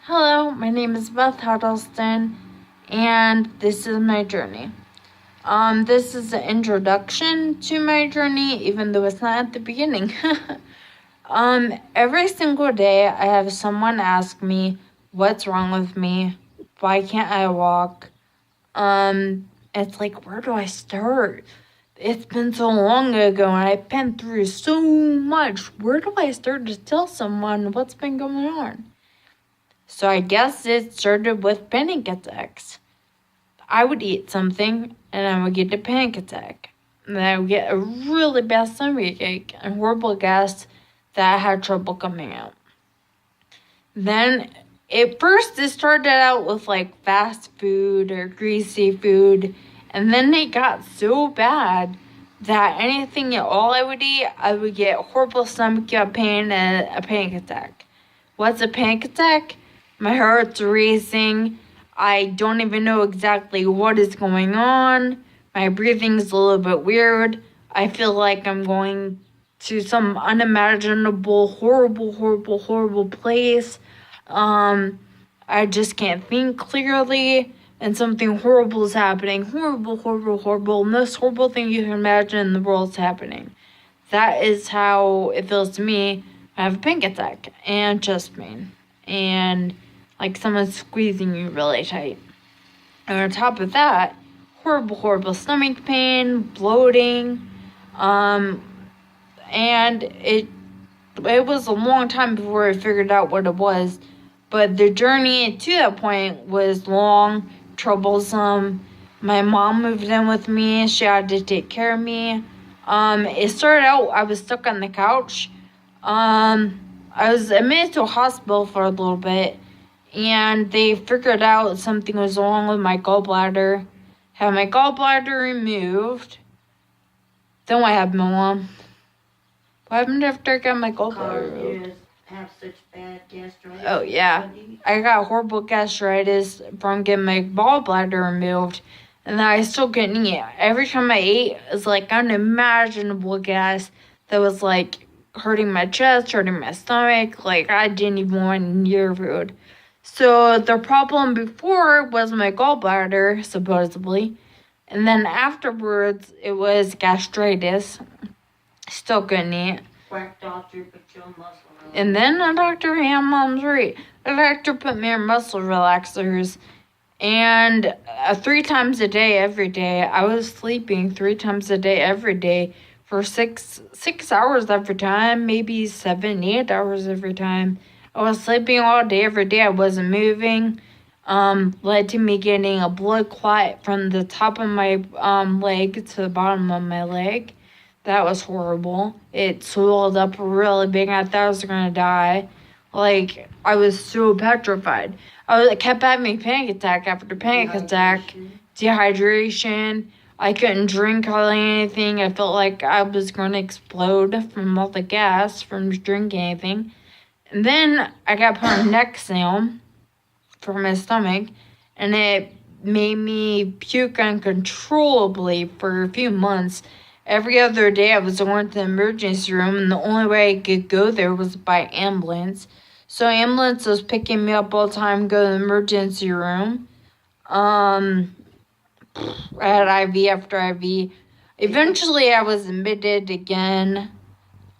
Hello, my name is Beth Huddleston, and this is my journey. This is an introduction to my journey, even though it's not at the beginning. Every single day I have someone ask me what's wrong with me, why can't I walk? It's like, where do I start? It's been so long ago and I've been through so much. Where do I start to tell someone what's been going on? So I guess it started with panic attacks. I would eat something and I would get a panic attack. And then I would get a really bad stomachache and horrible gas that I had trouble coming out. Then it started out with like fast food or greasy food. And then it got so bad that anything at all I would eat, I would get horrible stomach pain and a panic attack. What's a panic attack? My heart's racing. I don't even know exactly what is going on. My breathing's a little bit weird. I feel like I'm going to some unimaginable, horrible place. I just can't think clearly, and something horrible is happening. Horrible. Most horrible thing you can imagine in the world is happening. That is how it feels to me. I have a panic attack and chest pain. And like someone's squeezing you really tight. And on top of that, horrible stomach pain, bloating, and it was a long time before I figured out what it was, but the journey to that point was long, troublesome. My mom moved in with me. She had to take care of me. It started out, I was stuck on the couch. I was admitted to a hospital for a little bit, and they figured out something was wrong with my gallbladder. Had my gallbladder removed. Then what happened, Mom? What happened after I got my gallbladder removed? You have such bad gastritis. Oh, yeah. I got horrible gastritis from getting my gallbladder removed, and then I still couldn't eat. Every time I ate, it was like unimaginable gas that was like hurting my chest, hurting my stomach. Like I didn't even want near food. So the problem before was my gallbladder, supposedly. And then afterwards, it was gastritis. Still couldn't eat. Quack doctor put your muscle on. And then the doctor, yeah, Mom's right. The doctor put me on muscle relaxers. And 3 times a day, every day, I was sleeping 3 times a day, every day for 6 hours every time, maybe 7, 8 hours every time. I was sleeping all day, every day. I wasn't moving. Led to me getting a blood clot from the top of my leg to the bottom of my leg. That was horrible. It swelled up really big. I thought I was going to die. Like, I was so petrified. I kept having panic attack after panic attack. Dehydration. I couldn't drink hardly anything. I felt like I was going to explode from all the gas from drinking anything. And then I got put on Nexium for my stomach, and it made me puke uncontrollably for a few months. Every other day I was going to the emergency room, and the only way I could go there was by ambulance. So ambulance was picking me up all the time, go to the emergency room. I had IV after IV. Eventually I was admitted again.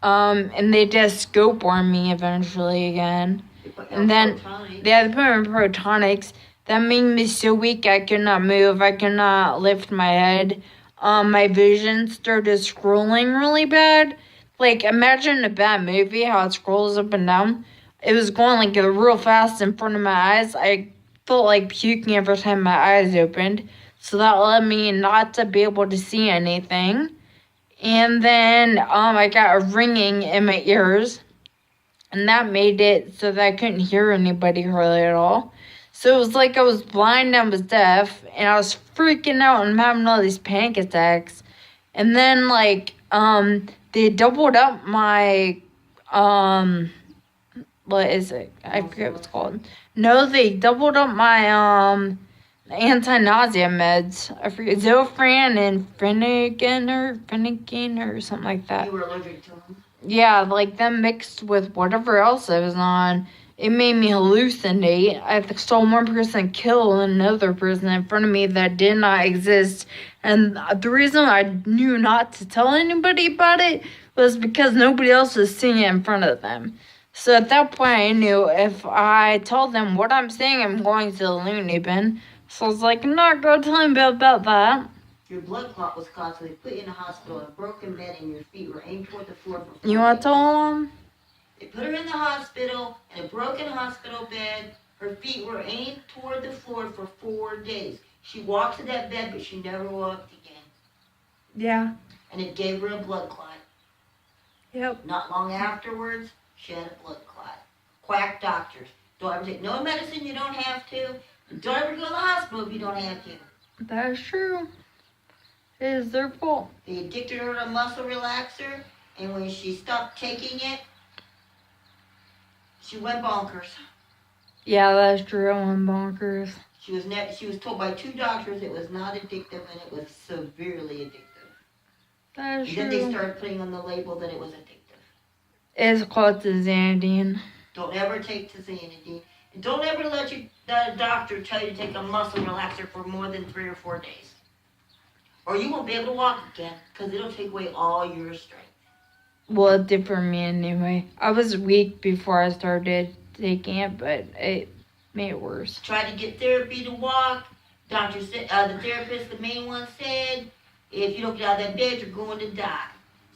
And they did a scope on me eventually again. And then they put me on Protonics. That made me so weak I could not move. I could not lift my head. My vision started scrolling really bad. Like, imagine a bad movie, how it scrolls up and down. It was going like real fast in front of my eyes. I felt like puking every time my eyes opened. So that led me not to be able to see anything. And then I got a ringing in my ears, and that made it so that I couldn't hear anybody hardly at all. So it was like I was blind and I was deaf, and I was freaking out and having all these panic attacks. And then like they doubled up my what is it? I forget what it's called. No, they doubled up my anti-nausea meds. I forget, Zofran and Finnegan or something like that. You were allergic to them? Yeah, like them mixed with whatever else I was on. it made me hallucinate. I saw one person kill another person in front of me that did not exist. And the reason I knew not to tell anybody about it was because nobody else was seeing it in front of them. So at that point, I knew if I tell them what I'm seeing, I'm going to the loony bin. So I was like, I'm not going to tell anybody about that. Your blood clot was caused, so they put you in the hospital, a broken bed, and your feet were aimed toward the floor for 4 You want days. to tell them? They put her in the hospital, in a broken hospital bed. Her feet were aimed toward the floor for 4 days. She walked to that bed, but she never walked again. Yeah. And it gave her a blood clot. Yep. Not long afterwards, she had a blood clot. Quack doctors. Don't ever take no medicine you don't have to. And don't ever go to the hospital if you don't have to. That is true. It is their fault. They addicted her to a muscle relaxer, and when she stopped taking it, she went bonkers. Yeah, that's true. I'm bonkers. She was told by 2 doctors it was not addictive, and it was severely addictive. That is And true. then they started putting on the label that it was addictive. It's called Tizanidine. Don't ever take Tizanidine. And don't ever let the doctor tell you to take a muscle relaxer for more than 3 or 4 days. Or you won't be able to walk again, because it'll take away all your strength. Well, it did for me anyway. I was weak before I started taking it, but it made it worse. Try to get therapy to walk. Doctor said, the therapist, the main one said, if you don't get out of that bed, you're going to die.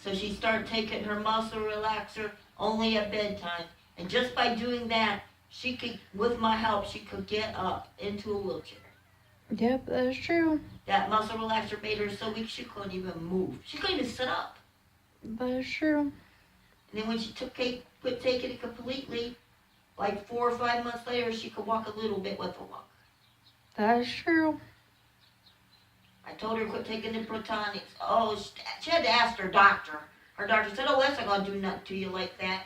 So she started taking her muscle relaxer only at bedtime. And just by doing that, she could, with my help, she could get up into a wheelchair. Yep, that's true. That muscle relaxer made her so weak she couldn't even move. She couldn't even sit up. That's true. And then when she quit taking it completely, like 4 or 5 months later, she could walk a little bit with a walk. That's true. I told her to quit taking the Protonics. Oh, she had to ask her doctor. Her doctor said, oh, that's not going to do nothing to you like that.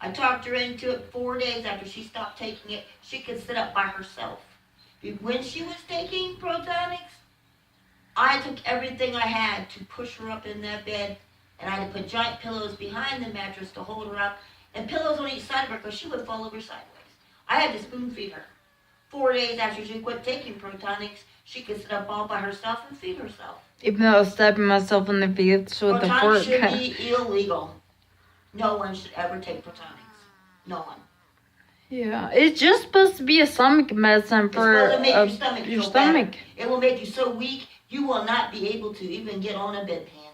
I talked her into it 4 days after she stopped taking it. She could sit up by herself. When she was taking Protonics, I took everything I had to push her up in that bed, and I had to put giant pillows behind the mattress to hold her up, and pillows on each side of her because she would fall over sideways. I had to spoon feed her. 4 days after she quit taking Protonics, she could sit up all by herself and feed herself. Even though I was stabbing myself in the face with the fork. Protonics should be illegal. No one should ever take Protonics. No one. Yeah, it's just supposed to be a stomach medicine for It's supposed to make your stomach your feel stomach. better. It will make you so weak, you will not be able to even get on a bedpan.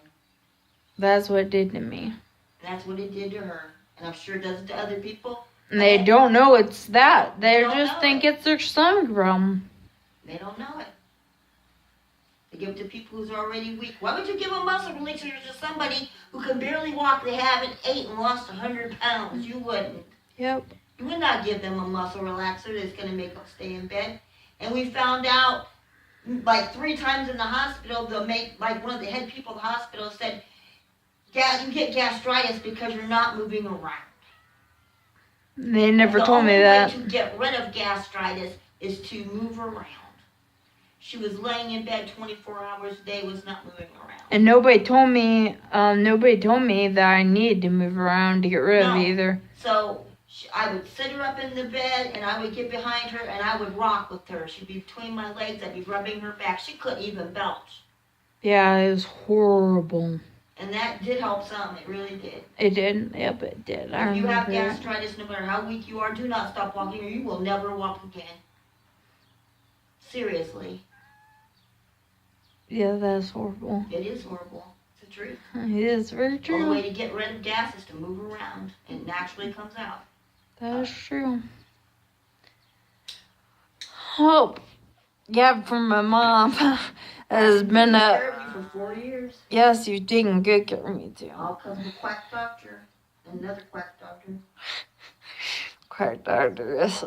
That's what it did to me. And that's what it did to her. And I'm sure it does it to other people. And they don't know it's that. They don't just know think it. it's their stomach problem. They don't know it. They give it to people who's already weak. Why would you give a muscle relaxer to somebody who can barely walk, they haven't ate and lost 100 pounds? You wouldn't. Yep. You would not give them a muscle relaxer that's going to make them stay in bed. And we found out like 3 times in the hospital, like one of the head people of the hospital said, yeah, you get gastritis because you're not moving around. They never told me that. The only way to get rid of gastritis is to move around. She was laying in bed 24 hours a day, was not moving around. And nobody told me that I needed to move around to get rid of No. it either. So I would sit her up in the bed, and I would get behind her, and I would rock with her. She'd be between my legs. I'd be rubbing her back. She couldn't even belch. Yeah, it was horrible. And that did help some. It really did. It did. Yep, it did. I If you have remember it. gastritis, no matter how weak you are, do not stop walking, or you will never walk again. Seriously. Yeah, that's horrible. It is horrible. It's the truth. It is very The only way true. to get rid of gas is to move around. It naturally comes out. That is true. Hope. Yeah, from my mom. Has been I've a... taken care of you for 4 years. Yes, you've taken good care of me too. I'll come to quack doctor. Another quack doctor. Quack doctor is...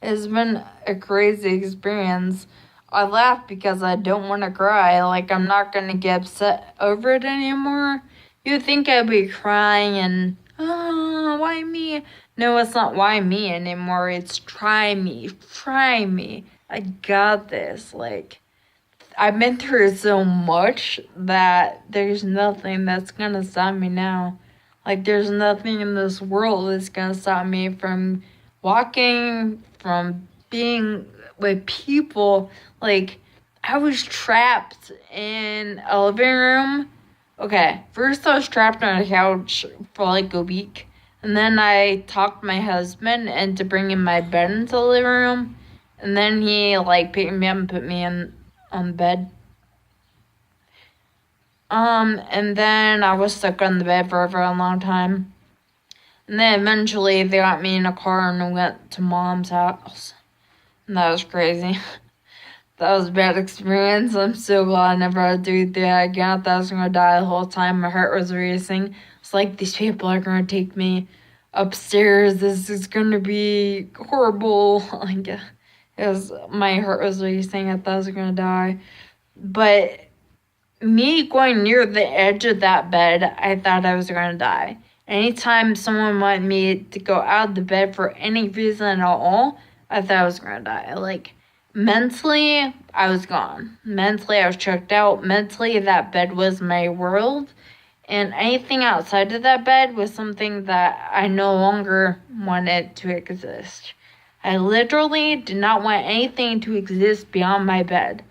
It's been a crazy experience. I laugh because I don't want to cry. Like, I'm not going to get upset over it anymore. You'd think I'd be crying and, oh, why me? No, it's not why me anymore. It's try me. Try me. I got this. Like, I've been through so much that there's nothing that's going to stop me now. Like, there's nothing in this world that's gonna stop me from walking, from being with people. Like, I was trapped in a living room. Okay, first I was trapped on a couch for like a week. And then I talked my husband into bringing my bed into the living room. And then he, like, picked me up and put me on the bed. And then I was stuck on the bed for a very long time. And then eventually they got me in a car and we went to Mom's house. And that was crazy. That was a bad experience. I'm so glad I never had to do that again. I thought I was going to die the whole time. My heart was racing. It's like, these people are going to take me upstairs. This is going to be horrible. Like, my heart was racing. I thought I was going to die. But me going near the edge of that bed, I thought I was going to die. Anytime someone wanted me to go out of the bed for any reason at all, I thought I was going to die. Like, mentally, I was gone. Mentally, I was checked out. Mentally, that bed was my world. And anything outside of that bed was something that I no longer wanted to exist. I literally did not want anything to exist beyond my bed.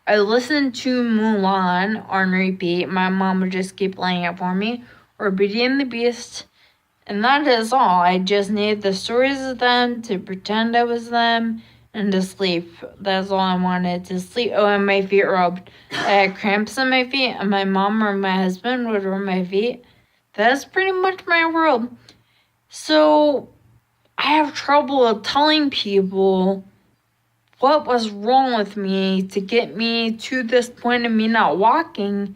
I listened to Mulan on repeat. My mom would just keep playing it for me. Or Beauty and the Beast. And that is all. I just needed the stories of them to pretend I was them and to sleep. That's all I wanted, to sleep. Oh, and my feet rubbed. I had cramps in my feet, and my mom or my husband would rub my feet. That's pretty much my world. So I have trouble telling people what was wrong with me to get me to this point of me not walking,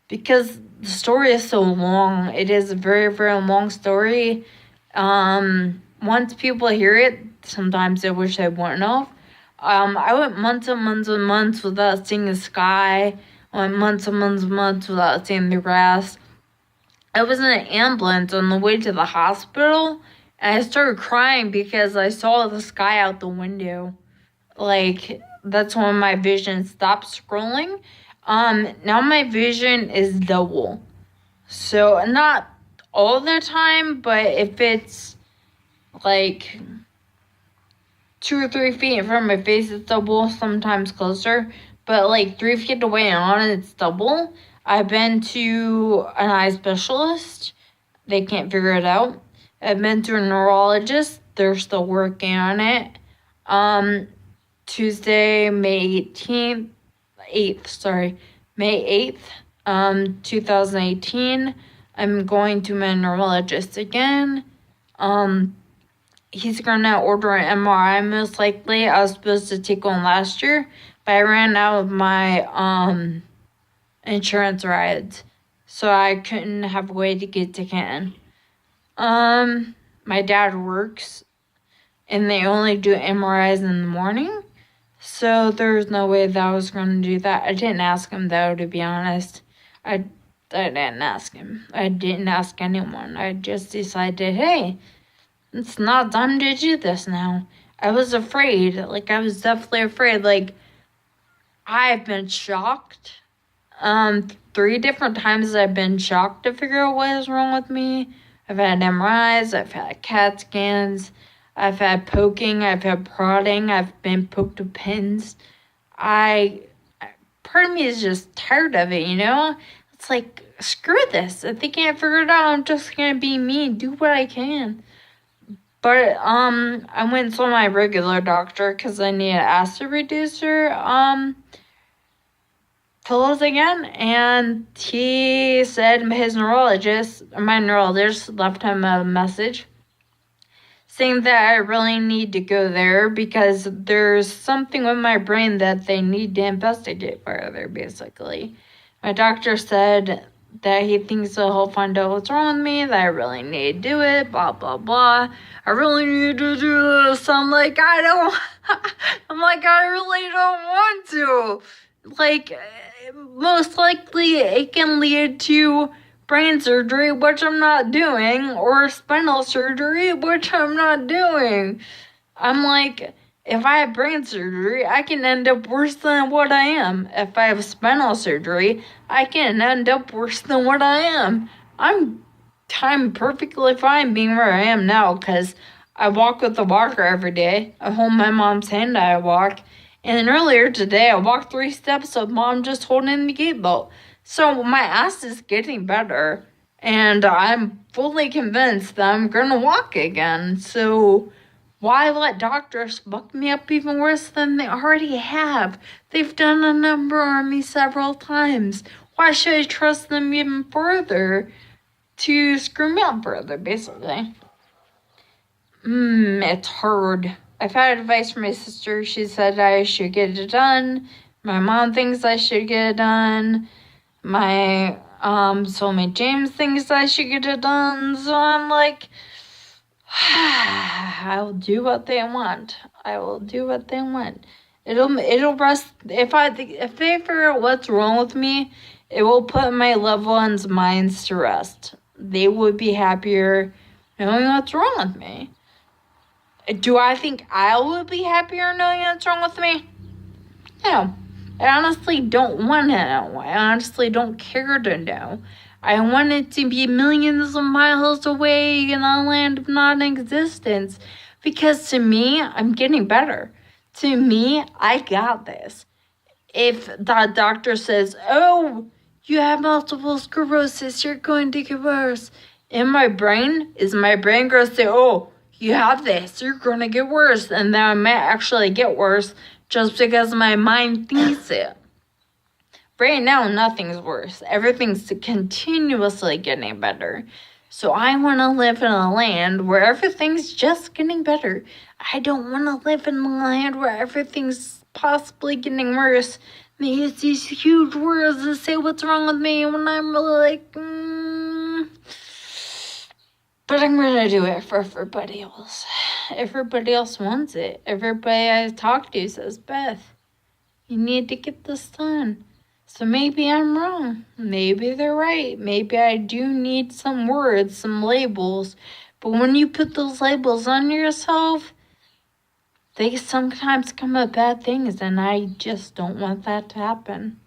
because the story is so long. It is a very, very long story. Once people hear it, sometimes I wish I wouldn't have. I went months and months and months without seeing the sky. I went months and months and months without seeing the grass. I was in an ambulance on the way to the hospital, and I started crying because I saw the sky out the window. Like, that's when my vision stopped scrolling. Now my vision is double. So, not all the time, but if it's like 2 or 3 feet in front of my face, it's double, sometimes closer. But like 3 feet away and on, it's double. I've been to an eye specialist. They can't figure it out. I've been to a neurologist. They're still working on it. Tuesday, May 8th, 2018, I'm going to my neurologist again. He's gonna order an MRI most likely. I was supposed to take one last year, but I ran out of my insurance rides, so I couldn't have a way to get to Canton. My dad works, and they only do MRIs in the morning. So there's no way that I was going to do that. I didn't ask him, though, to be honest. I didn't ask him. I didn't ask anyone. I just decided, hey, it's not time to do this now. I was afraid. Like, I was definitely afraid. Like, I've been shocked. 3 different times I've been shocked to figure out what is wrong with me. I've had MRIs. I've had CAT scans. I've had poking, I've had prodding, I've been poked with pins. Part of me is just tired of it, you know? It's like, screw this. If they can't figure it out, I'm just gonna be me, do what I can. But, I went and saw my regular doctor because I need an acid reducer, pills again, and he said my neurologist left him a message saying that I really need to go there because there's something with my brain that they need to investigate further, basically. My doctor said that he thinks that he'll find out what's wrong with me, that I really need to do it, blah, blah, blah. I really need to do this. I'm like, I really don't want to. Like, most likely it can lead to brain surgery, which I'm not doing, or spinal surgery, which I'm not doing. I'm like, if I have brain surgery, I can end up worse than what I am. If I have spinal surgery, I can end up worse than what I am. I'm I'm perfectly fine being where I am now because I walk with the walker every day. I hold my mom's hand, I walk. And then earlier today, I walked 3 steps with mom just holding the gate belt. So my ass is getting better. And I'm fully convinced that I'm going to walk again. So why let doctors fuck me up even worse than they already have? They've done a number on me several times. Why should I trust them even further to screw me up further, basically? It's hard. I've had advice from my sister. She said I should get it done. My mom thinks I should get it done. My soulmate James thinks I should get it done. So I'm like, I'll do what they want. I will do what they want. It'll rest. If they figure out what's wrong with me, it will put my loved ones' minds to rest. They would be happier knowing what's wrong with me. Do I think I would be happier knowing what's wrong with me? No. I honestly don't want to know. I honestly don't care to know. I want it to be millions of miles away in a land of non-existence. Because to me, I'm getting better. To me, I got this. If the doctor says, oh, you have multiple sclerosis, you're going to get worse. In my brain, is my brain going to say, oh, you have this, you're going to get worse. And then I might actually get worse just because my mind thinks it. Right now, nothing's worse. Everything's continuously getting better. So I want to live in a land where everything's just getting better. I don't want to live in a land where everything's possibly getting worse. They use these huge words to say what's wrong with me when I'm really like, But I'm going to do it for everybody else. Everybody else wants it. Everybody I talk to says, Beth, you need to get this done. So maybe I'm wrong. Maybe they're right. Maybe I do need some words, some labels. But when you put those labels on yourself, they sometimes come with bad things, and I just don't want that to happen.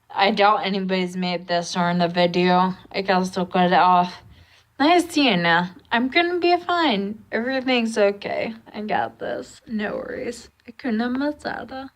I doubt anybody's made this or in the video. I gotta still cut it off. Nice seeing ya. I'm gonna be fine. Everything's okay. I got this. No worries. Hakuna Matata.